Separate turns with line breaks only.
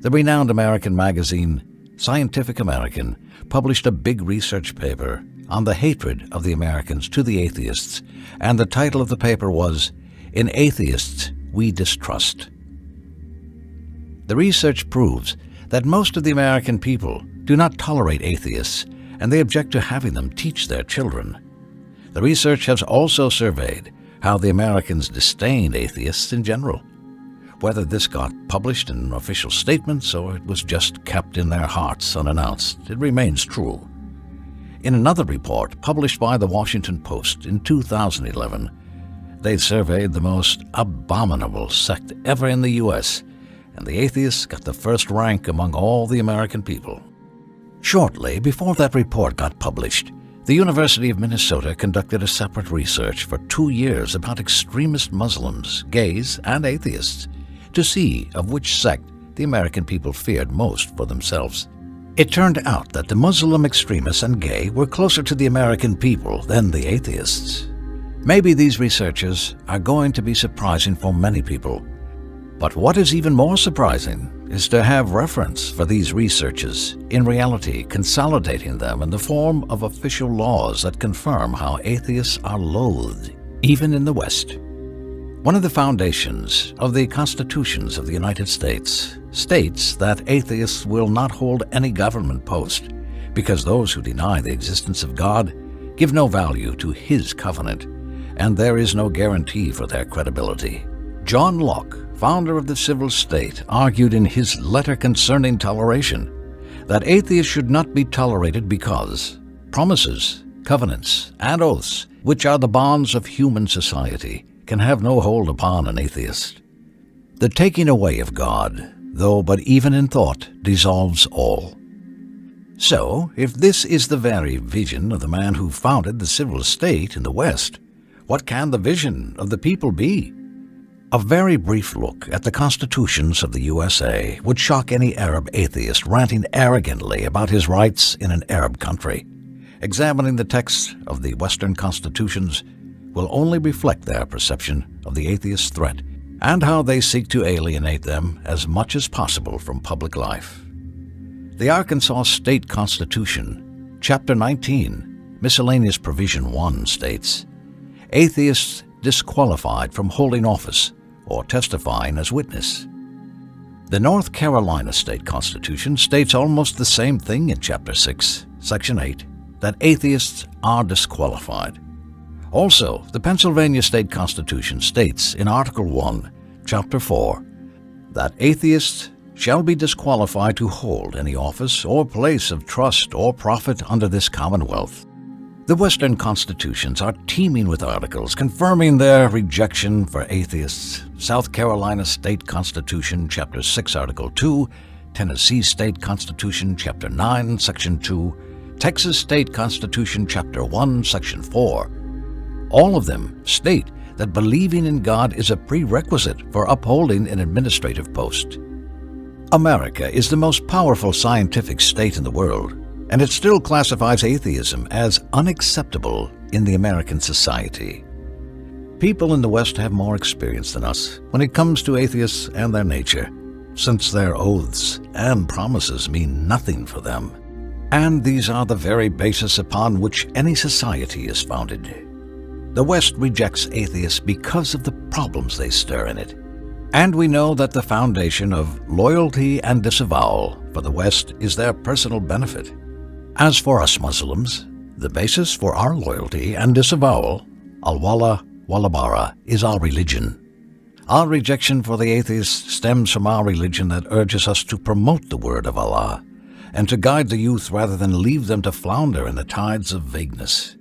The renowned American magazine Scientific American published a big research paper on the hatred of the Americans to the atheists, and the title of the paper was, "In Atheists We Distrust." The research proves that most of the American people do not tolerate atheists, and they object to having them teach their children. The research has also surveyed how the Americans disdain atheists in general. Whether this got published in official statements or it was just kept in their hearts unannounced, it remains true. In another report published by the Washington Post in 2011, they surveyed the most abominable sect ever in the U.S., and the atheists got the first rank among all the American people. Shortly before that report got published, the University of Minnesota conducted a separate research for 2 years about extremist Muslims, gays, and atheists to see of which sect the American people feared most for themselves. It turned out that the Muslim extremists and gay were closer to the American people than the atheists. Maybe these researchers are going to be surprising for many people. But what is even more surprising is to have reference for these researches, in reality consolidating them in the form of official laws that confirm how atheists are loathed, even in the West. One of the foundations of the constitutions of the United States states that atheists will not hold any government post because those who deny the existence of God give no value to His covenant, and there is no guarantee for their credibility. John Locke, founder of the civil state, argued in his letter concerning toleration that atheists should not be tolerated because promises, covenants, and oaths, which are the bonds of human society, can have no hold upon an atheist. The taking away of God, though but even in thought, dissolves all. So, if this is the very vision of the man who founded the civil state in the West, what can the vision of the people be? A very brief look at the constitutions of the USA would shock any Arab atheist ranting arrogantly about his rights in an Arab country. Examining the texts of the Western constitutions will only reflect their perception of the atheist threat and how they seek to alienate them as much as possible from public life. The Arkansas State Constitution, Chapter 19, Miscellaneous Provision 1 states, "Atheists disqualified from holding office or testifying as witness." The North Carolina State Constitution states almost the same thing in Chapter 6, Section 8, that atheists are disqualified. Also, the Pennsylvania State Constitution states in Article 1, Chapter 4, that atheists shall be disqualified to hold any office or place of trust or profit under this Commonwealth. The Western constitutions are teeming with articles confirming their rejection for atheists. South Carolina State Constitution, Chapter 6, Article 2, Tennessee State Constitution, Chapter 9, Section 2, Texas State Constitution, Chapter 1, Section 4. All of them state that believing in God is a prerequisite for upholding an administrative post. America is the most powerful scientific state in the world, and it still classifies atheism as unacceptable in the American society. People in the West have more experience than us when it comes to atheists and their nature, since their oaths and promises mean nothing for them. And these are the very basis upon which any society is founded. The West rejects atheists because of the problems they stir in it. And we know that the foundation of loyalty and disavowal for the West is their personal benefit. As for us Muslims, the basis for our loyalty and disavowal, al-wala wal-bara, is our religion. Our rejection for the atheists stems from our religion that urges us to promote the word of Allah and to guide the youth rather than leave them to flounder in the tides of vagueness.